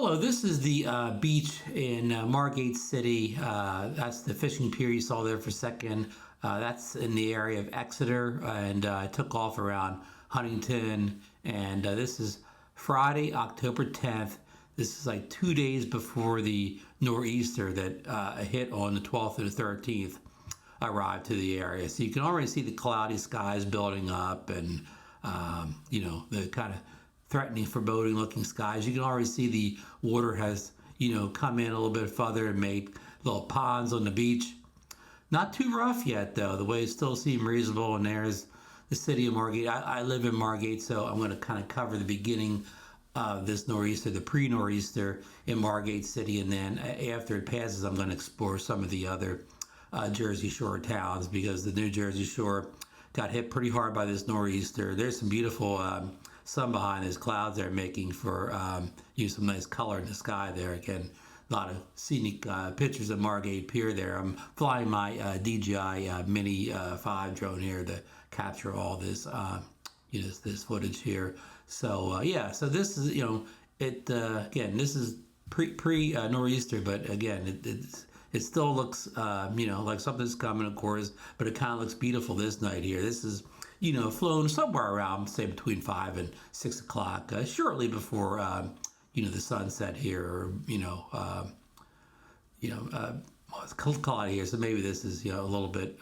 Hello, this is the beach in Margate City. That's the fishing pier you saw there for a second. That's in the area of Exeter, and I took off around Huntington. And this is Friday, October 10th. This is like 2 days before the nor'easter that hit on the 12th and the 13th arrived to the area. So you can already see the cloudy skies building up, and the kind of threatening, foreboding looking skies. You can already see the water has, come in a little bit further and made little ponds on the beach. Not too rough yet, though. The waves still seem reasonable, and there's the city of Margate. I live in Margate, so I'm going to kind of cover the beginning of this nor'easter, the pre-nor'easter in Margate City, and then after it passes, I'm going to explore some of the other Jersey Shore towns, because the New Jersey Shore got hit pretty hard by this nor'easter. There's some beautiful sun behind those clouds they're making for some nice color in the sky there. Again, a lot of scenic pictures of Margate Pier there. I'm flying my DJI Mini 5 drone here to capture all this this footage here. So so this is again, this is pre nor'easter, but again it still looks like something's coming, of course, but it kind of looks beautiful this night here. This is flown somewhere around, say, between 5 and 6 o'clock, shortly before, the sunset here, or, it's cloudy here, so maybe this is, a little bit,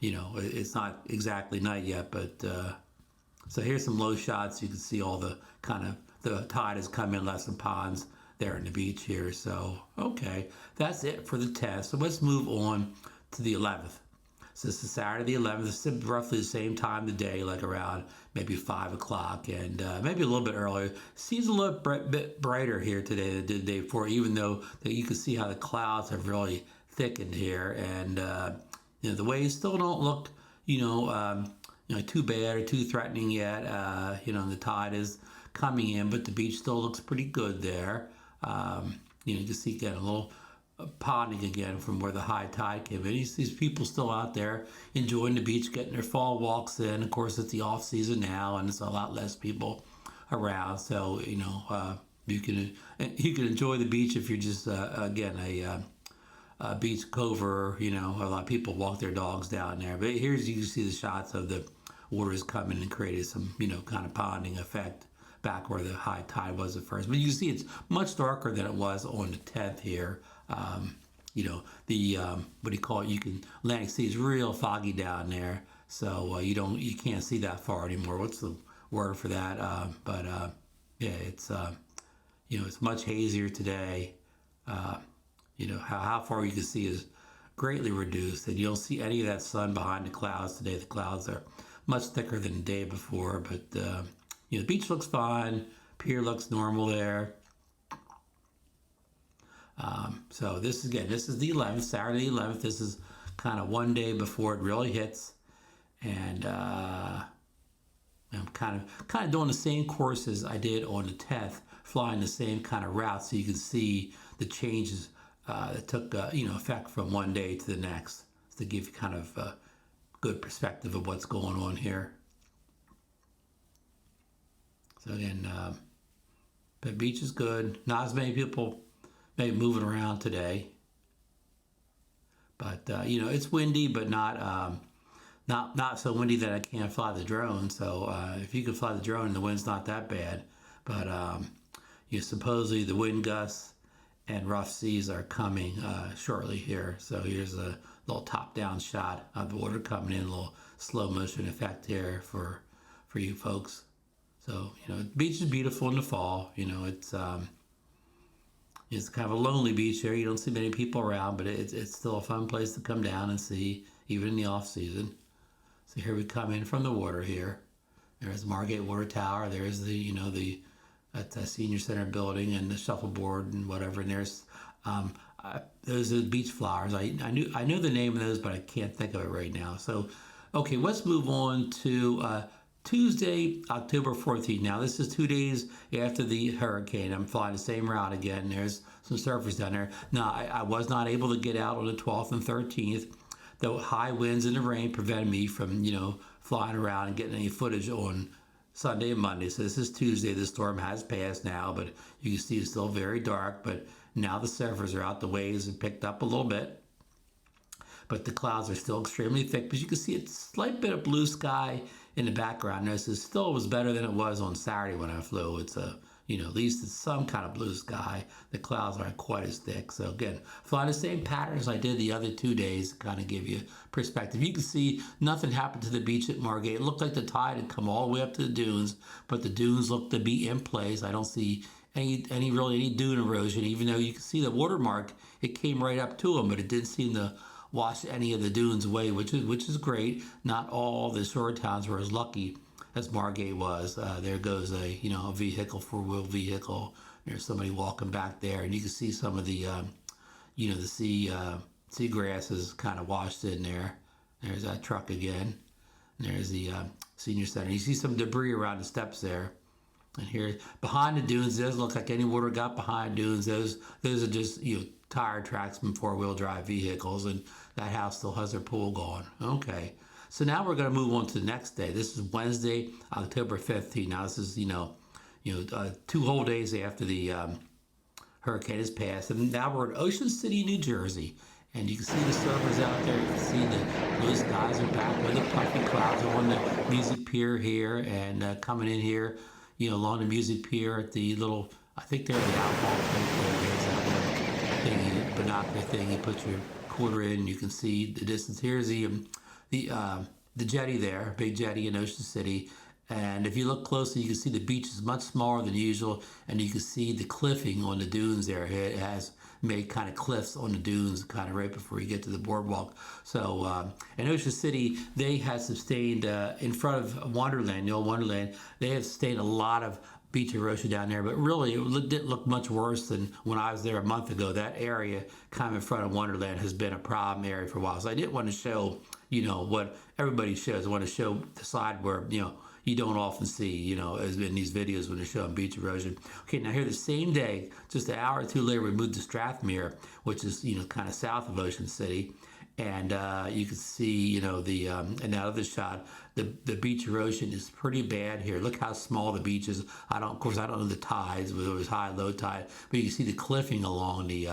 it's not exactly night yet, but, so here's some low shots. You can see all the the tide has come in, left some ponds there in the beach here. So, okay, that's it for the test. So let's move on to the 11th. So this is Saturday the 11th. It's roughly the same time of the day, like around maybe 5 o'clock, and maybe a little bit earlier. Seems a little bit brighter here today than it did the day before, even though that you can see how the clouds have really thickened here, and the waves still don't look too bad or too threatening yet. The tide is coming in, but the beach still looks pretty good there. You can see again a little ponding again from where the high tide came in. These people still out there enjoying the beach, getting their fall walks in. Of course, it's the off season now, and it's a lot less people around. So you can enjoy the beach if you're just again a beach cover. A lot of people walk their dogs down there. But here's, you can see the shots of the waters coming and created some kind of ponding effect back where the high tide was at first. But you can see it's much darker than it was on the 10th here. What do you call it? Atlantic Sea is real foggy down there, so you can't see that far anymore. What's the word for that? It's it's much hazier today. How far you can see is greatly reduced, and you don't see any of that sun behind the clouds today. The clouds are much thicker than the day before, but the beach looks fine. Pier looks normal there. So this is the 11th, Saturday 11th. This is kind of one day before it really hits, and I'm kind of doing the same courses I did on the 10th, flying the same kind of route, so you can see the changes that took effect from one day to the next, to give you kind of a good perspective of what's going on here. So again, the beach is good. Not as many people maybe moving around today, but it's windy, but not so windy that I can't fly the drone. So if you can fly the drone and the wind's not that bad, but supposedly the wind gusts and rough seas are coming shortly here. So here's a little top-down shot of the water coming in, a little slow motion effect here for you folks. So the beach is beautiful in the fall. It's kind of a lonely beach here. You don't see many people around, but it's still a fun place to come down and see, even in the off season. So here we come in from the water here. There's Margate Water Tower. There's the senior center building and the shuffleboard and whatever. And there's those are the beach flowers. I know the name of those, but I can't think of it right now. So okay, let's move on to Tuesday, October 14th. Now, this is 2 days after the hurricane. I'm flying the same route again. There's some surfers down there. Now, I was not able to get out on the 12th and 13th. The high winds and the rain prevented me from, flying around and getting any footage on Sunday and Monday. So this is Tuesday. The storm has passed now, but you can see it's still very dark. But now the surfers are out. The waves have picked up a little bit, but the clouds are still extremely thick. But you can see a slight bit of blue sky in the background. This is still was better than it was on Saturday when I flew. It's a at least it's some kind of blue sky. The clouds aren't quite as thick. So again, flying the same pattern as I did the other 2 days to kind of give you perspective. You can see nothing happened to the beach at Margate. It looked like the tide had come all the way up to the dunes, but the dunes look to be in place. I don't see any dune erosion, even though you can see the watermark. It came right up to them, but it didn't seem to wash any of the dunes away, which is great. Not all the shore towns were as lucky as Margate was. There goes a vehicle, 4-wheel vehicle. There's somebody walking back there, and you can see some of the the seagrass is kind of washed in there. There's that truck again. And there's the senior center. You see some debris around the steps there. And here behind the dunes, doesn't look like any water got behind dunes. Those are just tire tracks from 4-wheel drive vehicles, and that house still has their pool going. Okay. So now we're going to move on to the next day. This is Wednesday, October 15th. Now this is 2 whole days after the hurricane has passed, and now we're in Ocean City, New Jersey. And you can see the surfers out there. You can see the blue skies are back with the puffy clouds on the Music Pier here, and coming in here, along the Music Pier at the little, I think they're the alcohol plate there. There's that little thingy, binocular thing. You put your quarter in, you can see the distance. Here's the jetty there, big jetty in Ocean City. And if you look closely, you can see the beach is much smaller than usual, and you can see the cliffing on the dunes there. It has made kind of cliffs on the dunes kind of right before you get to the boardwalk. So in Ocean City, they have sustained, in front of Wonderland, the old Wonderland, they have sustained a lot of beach erosion down there, but really it didn't look much worse than when I was there a month ago. That area kind of in front of Wonderland has been a problem area for a while. So I didn't want to show, what everybody shows. I want to show the side where, you don't often see, as in these videos when they're showing beach erosion. Okay, now here the same day, just an hour or two later, we moved to Strathmere, which is, kind of south of Ocean City. And you can see, in that other shot, the beach erosion is pretty bad here. Look how small the beach is. Of course, I don't know the tides, whether it was high, low tide, but you can see the cliffing along the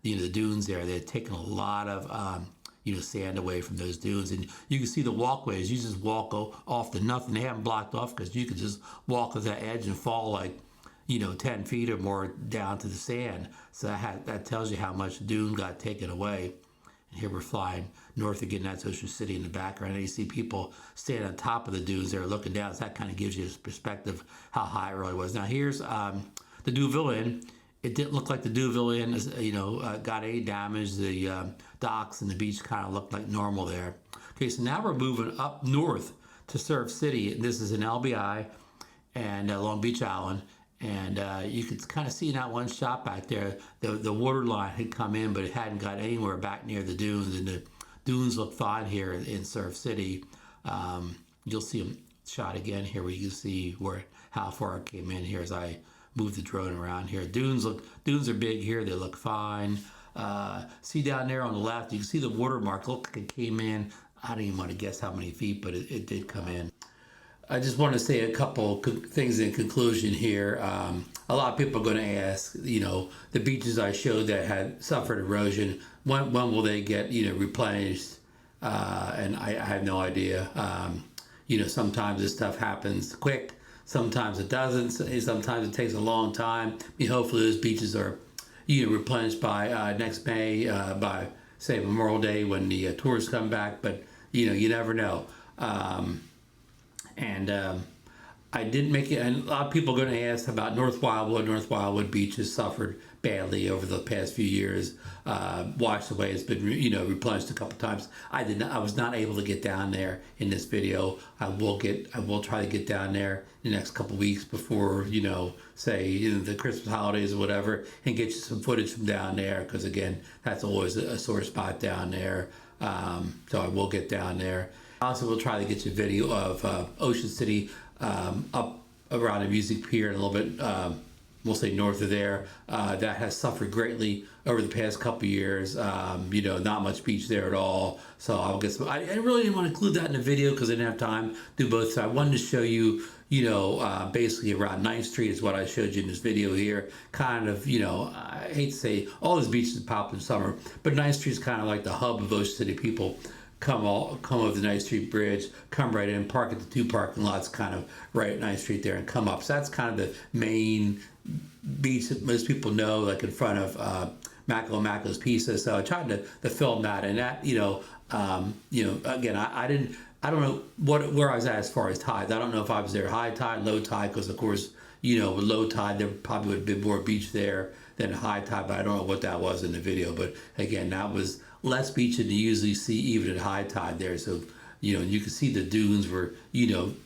dunes there. They're taking a lot of, sand away from those dunes. And you can see the walkways. You just walk off to nothing. They haven't blocked off because you can just walk at that edge and fall like, 10 feet or more down to the sand. So that tells you how much dune got taken away. And here we're flying north again. That's Ocean City in the background. And you see people standing on top of the dunes there looking down. So that kind of gives you a perspective how high it really was. Now here's the Deauville Inn. It didn't look like the Deauville Inn got any damage. The docks and the beach kind of looked like normal there. Okay, so now we're moving up north to Surf City. And this is in LBI and Long Beach Island. And you could kind of see in that one shot back there, the water line had come in, but it hadn't got anywhere back near the dunes. And the dunes look fine here in Surf City. You'll see them shot again here where you can see how far it came in here as I move the drone around here. Dunes are big here. They look fine. See down there on the left, you can see the watermark. Look like it came in. I don't even want to guess how many feet, but it did come in. I just want to say a couple things in conclusion here. A lot of people are going to ask, the beaches I showed that had suffered erosion, when will they get, replenished? And I have no idea. Sometimes this stuff happens quick. Sometimes it doesn't. Sometimes it takes a long time. Hopefully those beaches are, replenished by next May, by say Memorial Day when the tourists come back. But you never know. I didn't make it. And a lot of people are going to ask about North Wildwood. North Wildwood Beach has suffered badly over the past few years. Washed away. It's been replenished a couple times. I was not able to get down there in this video. I will try to get down there in the next couple weeks before the Christmas holidays or whatever, and get you some footage from down there, because again, that's always a sore spot down there. So I will get down there. Also, we'll try to get you a video of Ocean City up around the Music Pier and a little bit we'll say north of there, that has suffered greatly over the past couple of years. Not much beach there at all. So I really didn't want to include that in the video because I didn't have time to do both. So I wanted to show you, basically around 9th Street is what I showed you in this video here. Kind of, I hate to say all these beaches pop in summer, but 9th Street is kind of like the hub of Ocean City. People come over the 9th Street Bridge, come right in, park at the 2 parking lots kind of right at 9th Street there and come up. So that's kind of the main beach that most people know, like in front of Maco's Pizza. So I tried to film that, and that, again, I don't know where I was at as far as tides. I don't know if I was there high tide, low tide, because of course, with low tide, there probably would have been more beach there than high tide, but I don't know what that was in the video. But again, that was less beach than you usually see even at high tide there. So, you can see the dunes were,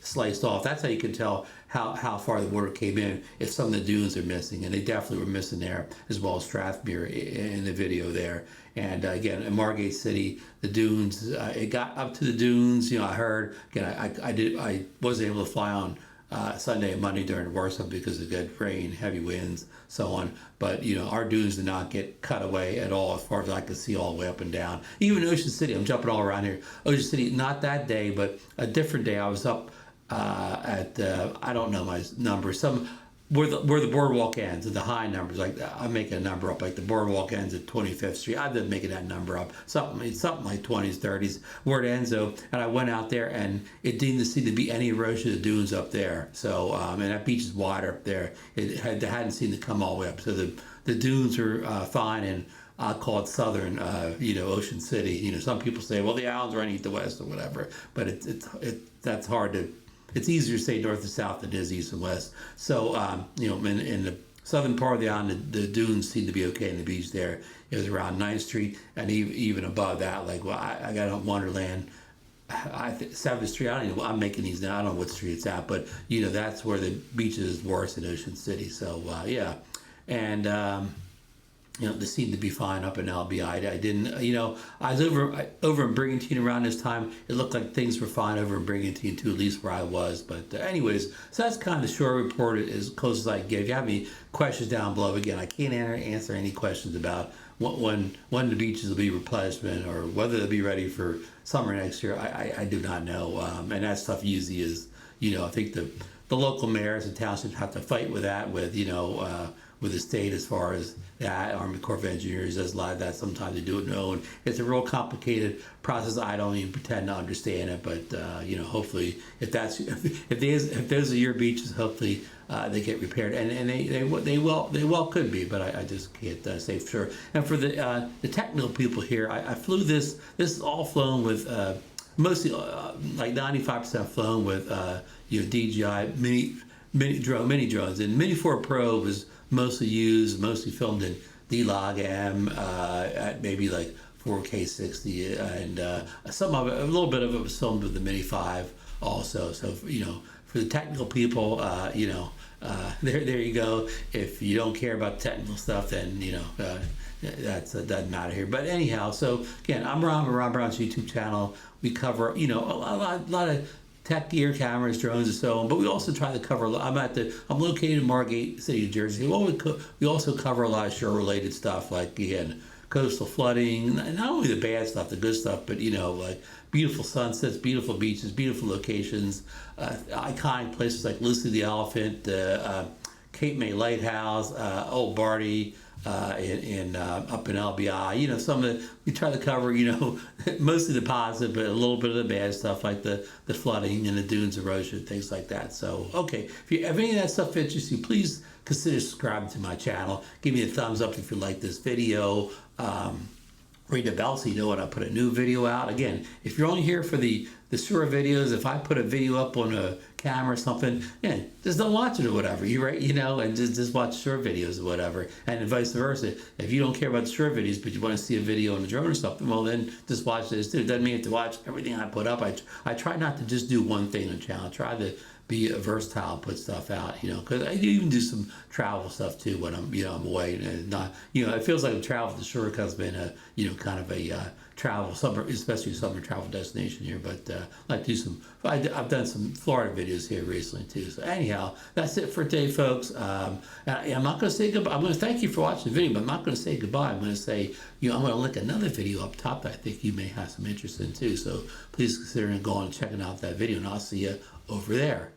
sliced off. That's how you can tell how far the water came in if some of the dunes are missing. And they definitely were missing there, as well as Strathmere in the video there. And again, in Margate City, the dunes, it got up to the dunes. I heard, again, I wasn't able to fly on Sunday and Monday during the workshop because of good rain, heavy winds, so on. But our dunes did not get cut away at all, as far as I could see, all the way up and down. Even Ocean City, I'm jumping all around here. Ocean City, not that day, but a different day. I was up at I don't know my number. Where the boardwalk ends, the high numbers, like I'm making a number up, like the boardwalk ends at 25th Street. I've been making that number up, something like 20s, 30s, where it ends though. And I went out there, and it didn't seem to be any erosion of the dunes up there. So, and that beach is wider up there. It hadn't seemed to come all the way up. So the dunes are fine, and I call it southern, Ocean City. Some people say, well, the islands are on east to west or whatever, but that's hard to. It's easier to say north to south than it is east and west. So, in the southern part of the island, the dunes seem to be okay in the beach there. It was around 9th Street, and even above that, like, well, I got on Wonderland, 7th Street, I don't know, I'm making these now, I don't know what street it's at, but, that's where the beach is worse in Ocean City. So, yeah. And, they seemed to be fine up in LBI. I didn't, I was over in Brigantine around this time. It looked like things were fine over in Brigantine too, at least where I was. But anyways, so that's kind of the short report, as close as I can get. If you have any questions down below, again, I can't answer any questions about when the beaches will be replenishment or whether they'll be ready for summer next year. I do not know. And that stuff usually is, I think the local mayors and townships have to fight with that, with the state as far as that. Army Corps of Engineers does a lot of that. Sometimes they do it no, and it's a real complicated process. I don't even pretend to understand it, but hopefully, if those are your beaches, hopefully they get repaired, and they well could be, but I just can't say for sure. And for the technical people here, I flew this. This is all flown with mostly like 95% flown with DJI Mini drones, and Mini 4 Pro was mostly filmed in D-Log M at maybe like 4K 60, and some of it, a little bit of it was filmed with the Mini 5 also. So for the technical people, there you go. If you don't care about technical stuff, then that doesn't matter here. But anyhow, so again, I'm Ron Brown's YouTube channel. We cover a lot of tech gear, cameras, drones, and so on. But we also try to cover. I'm located in Margate City, New Jersey. Well, we also cover a lot of shore-related stuff, like again, coastal flooding, not only the bad stuff, the good stuff, but like beautiful sunsets, beautiful beaches, beautiful locations, iconic places like Lucy the Elephant, Cape May Lighthouse, Old Barty. Up in LBI, some of we try to cover, mostly the positive, but a little bit of the bad stuff, like the flooding and the dunes erosion, things like that. So, okay, if any of that stuff interests you, please consider subscribing to my channel. Give me a thumbs up if you like this video. Ring the bell so you know when I put a new video out. Again, if you're only here for the short videos, if I put a video up on a camera or something, just don't watch it or whatever. And just watch short videos or whatever. And vice versa. If you don't care about the short videos, but you want to see a video on the drone or something, well then just watch this too. It doesn't mean to watch everything I put up. I try not to just do one thing on the channel. I try to be versatile, put stuff out, because I even do some travel stuff too when I'm away, and not, it feels like travel to Shore has been a, kind of a travel summer, especially summer travel destination here. But I like to do some. I've done some Florida videos here recently too. So anyhow, that's it for today, folks. I'm not going to say goodbye. I'm going to thank you for watching the video, but I'm not going to say goodbye. I'm going to say, I'm going to link another video up top that I think you may have some interest in too. So please consider going and checking out that video, and I'll see you over there.